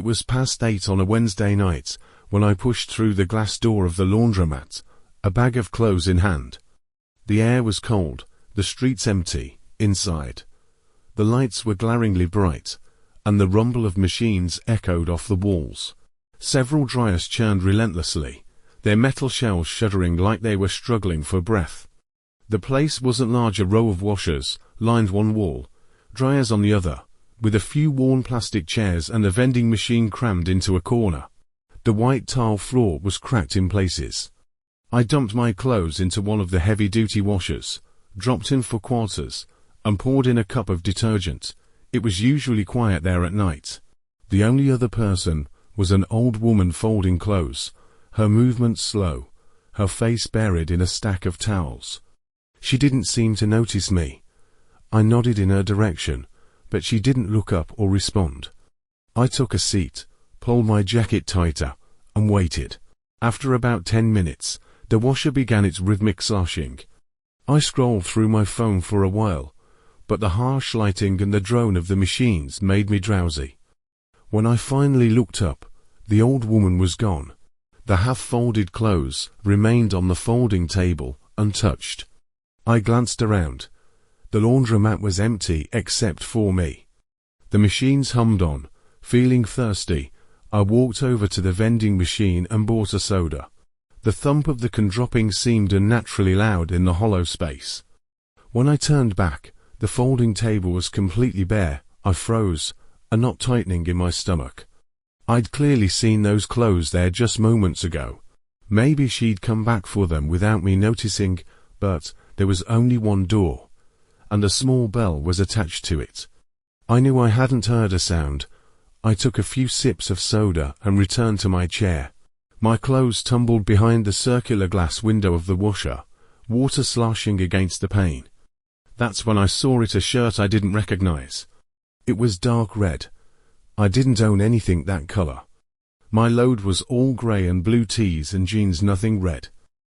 It was past 8 on a Wednesday night when I pushed through the glass door of the laundromat, a bag of clothes in hand. The air was cold, the streets empty, inside. The lights were glaringly bright, and the rumble of machines echoed off the walls. Several dryers churned relentlessly, their metal shells shuddering like they were struggling for breath. The place wasn't large, a row of washers lined one wall, dryers on the other, with a few worn plastic chairs and a vending machine crammed into a corner. The white tile floor was cracked in places. I dumped my clothes into one of the heavy-duty washers, dropped in 4/4, and poured in a cup of detergent. It was usually quiet there at night. The only other person was an old woman folding clothes, her movements slow, her face buried in a stack of towels. She didn't seem to notice me. I nodded in her direction, but she didn't look up or respond. I took a seat, pulled my jacket tighter, and waited. After about 10 minutes, the washer began its rhythmic sloshing. I scrolled through my phone for a while, but the harsh lighting and the drone of the machines made me drowsy. When I finally looked up, the old woman was gone. The half-folded clothes remained on the folding table, untouched. I glanced around. The laundromat was empty except for me. The machines hummed on. Feeling thirsty, I walked over to the vending machine and bought a soda. The thump of the can dropping seemed unnaturally loud in the hollow space. When I turned back, the folding table was completely bare. I froze, a knot tightening in my stomach. I'd clearly seen those clothes there just moments ago. Maybe she'd come back for them without me noticing, but there was only one door, and a small bell was attached to it. I knew I hadn't heard a sound. I took a few sips of soda and returned to my chair. My clothes tumbled behind the circular glass window of the washer, water sloshing against the pane. That's when I saw it, a shirt I didn't recognize. It was dark red. I didn't own anything that color. My load was all gray and blue tees and jeans, nothing red.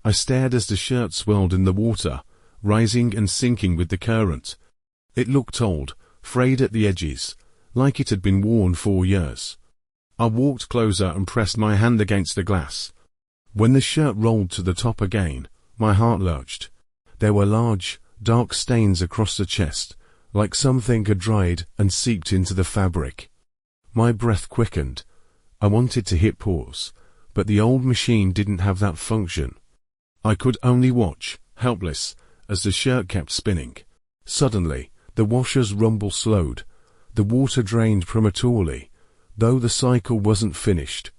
I stared as the shirt swirled in the water, rising and sinking with the current. It looked old, frayed at the edges, like it had been worn 4 years. I walked closer and pressed my hand against the glass. When the shirt rolled to the top again, my heart lurched. There were large, dark stains across the chest, like something had dried and seeped into the fabric. My breath quickened. I wanted to hit pause, but the old machine didn't have that function. I could only watch, helpless, as the shirt kept spinning. Suddenly, the washer's rumble slowed. The water drained prematurely, though the cycle wasn't finished.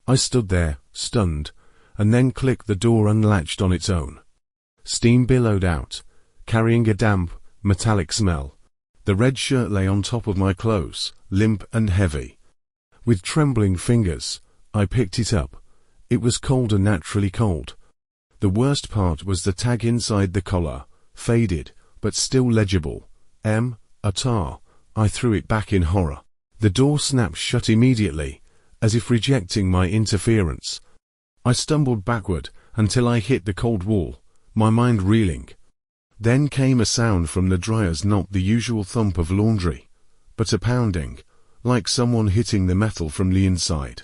I stood there, stunned, and then clicked. The door unlatched on its own. Steam billowed out, carrying a damp, metallic smell. The red shirt lay on top of my clothes, limp and heavy. With trembling fingers, I picked it up. It was cold, unnaturally cold. The worst part was the tag inside the collar, faded, but still legible. M. Attar. I threw it back in horror. The door snapped shut immediately, as if rejecting my interference. I stumbled backward until I hit the cold wall, my mind reeling. Then came a sound from the dryers, not the usual thump of laundry, but a pounding, like someone hitting the metal from the inside.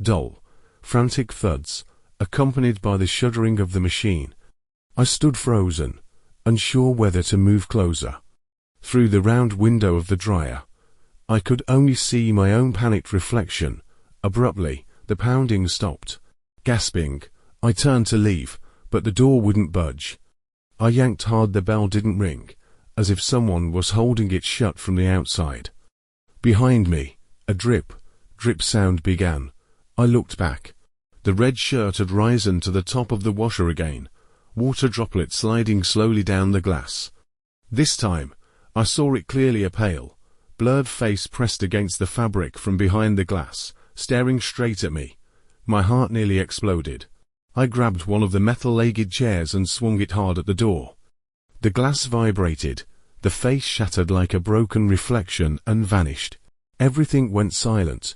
Dull, frantic thuds, accompanied by the shuddering of the machine. I stood frozen, unsure whether to move closer. Through the round window of the dryer, I could only see my own panicked reflection. Abruptly, the pounding stopped. Gasping, I turned to leave, but the door wouldn't budge. I yanked hard. The bell didn't ring, as if someone was holding it shut from the outside. Behind me, a drip sound began. I looked back. The red shirt had risen to the top of the washer again, water droplets sliding slowly down the glass. This time, I saw it clearly, a pale, blurred face pressed against the fabric from behind the glass, staring straight at me. My heart nearly exploded. I grabbed one of the metal-legged chairs and swung it hard at the door. The glass vibrated, the face shattered like a broken reflection and vanished. Everything went silent.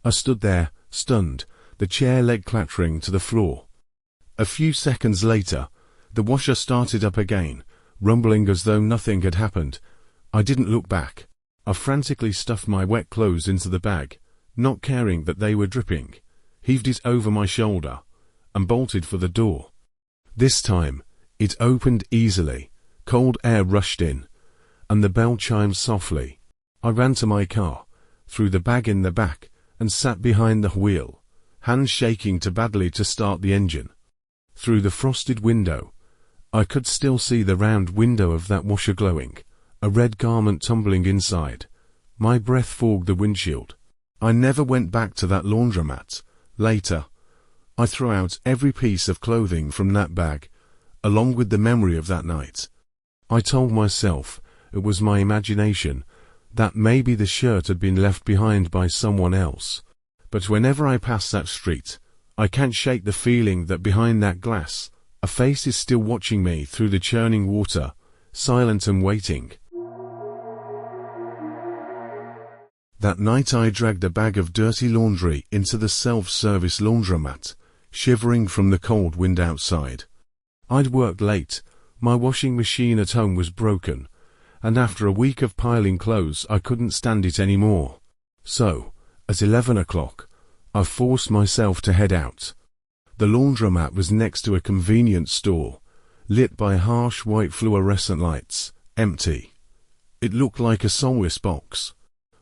I stood there, stunned, the chair leg clattering to the floor. A few seconds later, the washer started up again, rumbling as though nothing had happened. I didn't look back. I frantically stuffed my wet clothes into the bag, not caring that they were dripping, heaved it over my shoulder, and bolted for the door. This time, it opened easily, cold air rushed in, and the bell chimed softly. I ran to my car, threw the bag in the back, and sat behind the wheel, hands shaking too badly to start the engine. Through the frosted window, I could still see the round window of that washer glowing, a red garment tumbling inside. My breath fogged the windshield. I never went back to that laundromat. Later, I threw out every piece of clothing from that bag, along with the memory of that night. I told myself it was my imagination, that maybe the shirt had been left behind by someone else. But whenever I pass that street, I can't shake the feeling that behind that glass, a face is still watching me through the churning water, silent and waiting. That night I dragged a bag of dirty laundry into the self-service laundromat, shivering from the cold wind outside. I'd worked late, my washing machine at home was broken, and after a week of piling clothes I couldn't stand it anymore. So, at 11 o'clock, I forced myself to head out. The laundromat was next to a convenience store, lit by harsh white fluorescent lights, empty. It looked like a soulless box.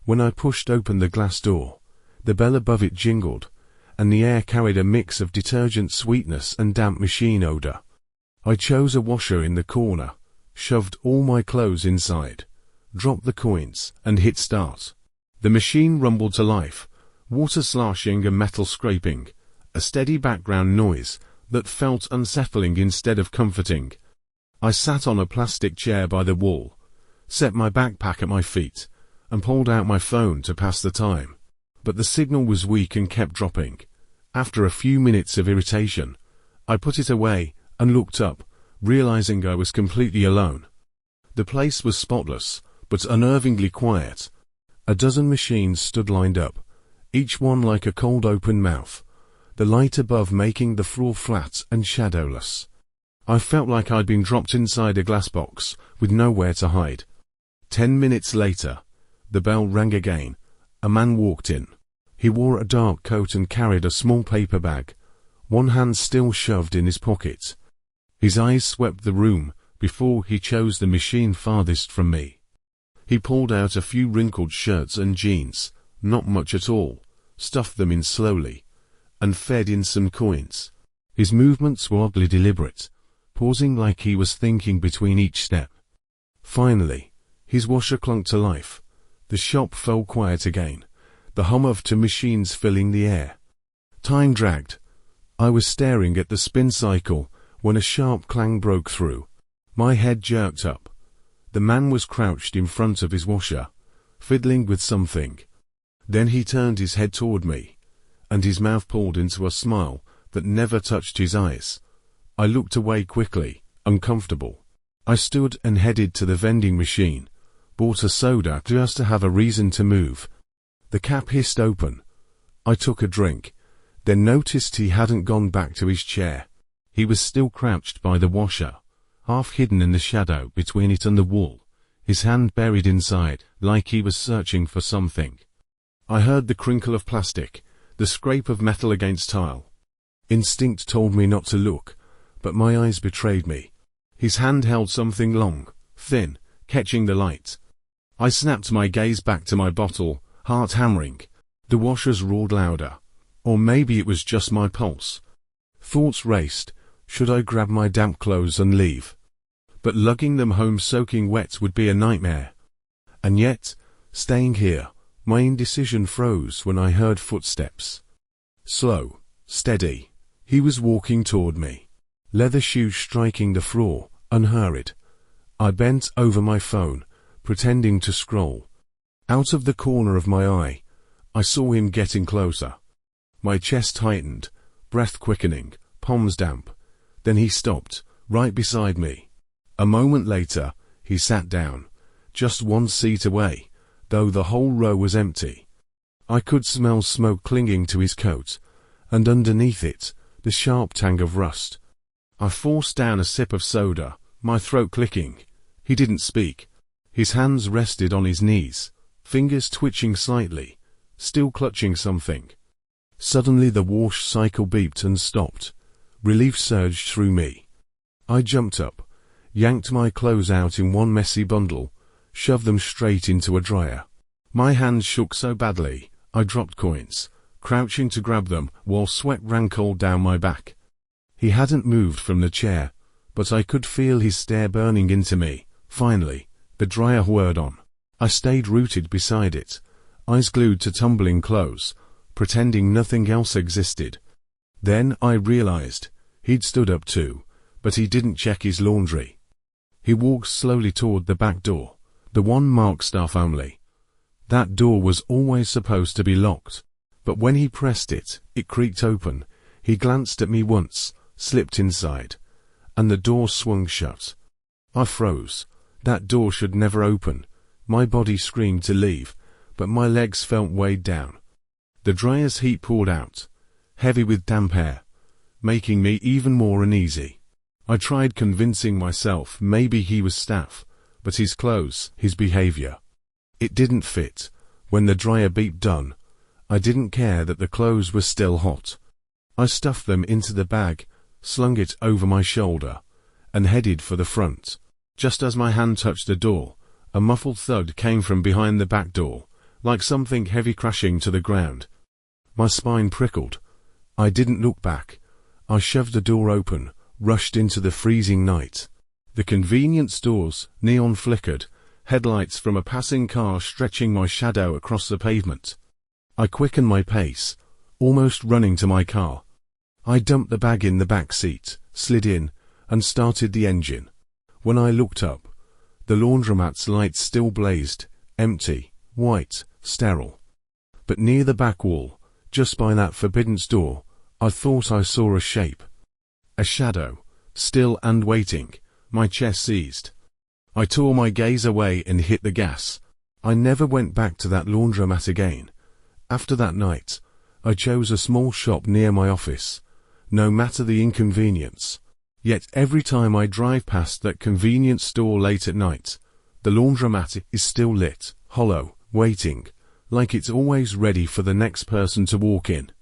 When I pushed open the glass door, the bell above it jingled, and the air carried a mix of detergent sweetness and damp machine odor. I chose a washer in the corner, shoved all my clothes inside, dropped the coins, and hit start. The machine rumbled to life, water sloshing and metal scraping, a steady background noise that felt unsettling instead of comforting. I sat on a plastic chair by the wall, set my backpack at my feet, and pulled out my phone to pass the time. But the signal was weak and kept dropping. After a few minutes of irritation, I put it away and looked up, realizing I was completely alone. The place was spotless, but unnervingly quiet. A dozen machines stood lined up, each one like a cold open mouth, the light above making the floor flat and shadowless. I felt like I'd been dropped inside a glass box, with nowhere to hide. 10 minutes later, the bell rang again. A man walked in. He wore a dark coat and carried a small paper bag, one hand still shoved in his pocket. His eyes swept the room before he chose the machine farthest from me. He pulled out a few wrinkled shirts and jeans, not much at all, stuffed them in slowly, and fed in some coins. His movements were oddly deliberate, pausing like he was thinking between each step. Finally, his washer clunked to life. The shop fell quiet again, the hum of two machines filling the air. Time dragged. I was staring at the spin cycle when a sharp clang broke through. My head jerked up. The man was crouched in front of his washer, fiddling with something. Then he turned his head toward me, and his mouth pulled into a smile that never touched his eyes. I looked away quickly, uncomfortable. I stood and headed to the vending machine, bought a soda just to have a reason to move. The cap hissed open. I took a drink, then noticed he hadn't gone back to his chair. He was still crouched by the washer, half hidden in the shadow between it and the wall, his hand buried inside, like he was searching for something. I heard the crinkle of plastic, the scrape of metal against tile. Instinct told me not to look, but my eyes betrayed me. His hand held something long, thin, catching the light. I snapped my gaze back to my bottle, heart hammering. The washers roared louder. Or maybe it was just my pulse. Thoughts raced. Should I grab my damp clothes and leave? But lugging them home soaking wet would be a nightmare. And yet, staying here, my indecision froze when I heard footsteps. Slow, steady. He was walking toward me. Leather shoes striking the floor, unhurried. I bent over my phone, pretending to scroll. Out of the corner of my eye, I saw him getting closer. My chest tightened, breath quickening, palms damp. Then he stopped, right beside me. A moment later, he sat down, just one seat away, though the whole row was empty. I could smell smoke clinging to his coat, and underneath it, the sharp tang of rust. I forced down a sip of soda, my throat clicking. He didn't speak. His hands rested on his knees, fingers twitching slightly, still clutching something. Suddenly the wash cycle beeped and stopped. Relief surged through me. I jumped up, yanked my clothes out in one messy bundle, shoved them straight into a dryer. My hands shook so badly, I dropped coins, crouching to grab them while sweat ran cold down my back. He hadn't moved from the chair, but I could feel his stare burning into me. Finally, the dryer whirred on. I stayed rooted beside it, eyes glued to tumbling clothes, pretending nothing else existed. Then I realized he'd stood up too, but he didn't check his laundry. He walked slowly toward the back door, the one marked staff only. That door was always supposed to be locked, but when he pressed it, it creaked open. He glanced at me once, slipped inside, and the door swung shut. I froze. That door should never open. My body screamed to leave, but my legs felt weighed down. The dryer's heat poured out, heavy with damp air, making me even more uneasy. I tried convincing myself maybe he was staff, but his clothes, his behavior. It didn't fit. When the dryer beeped done, I didn't care that the clothes were still hot. I stuffed them into the bag, slung it over my shoulder, and headed for the front. Just as my hand touched the door, a muffled thud came from behind the back door, like something heavy crashing to the ground. My spine prickled. I didn't look back. I shoved the door open, rushed into the freezing night. The convenience store's neon flickered, headlights from a passing car stretching my shadow across the pavement. I quickened my pace, almost running to my car. I dumped the bag in the back seat, slid in, and started the engine. When I looked up, the laundromat's lights still blazed, empty, white, sterile. But near the back wall, just by that forbidden door, I thought I saw a shape. A shadow, still and waiting. My chest seized. I tore my gaze away and hit the gas. I never went back to that laundromat again. After that night, I chose a small shop near my office, no matter the inconvenience. Yet every time I drive past that convenience store late at night, the laundromat is still lit, hollow, waiting, like it's always ready for the next person to walk in.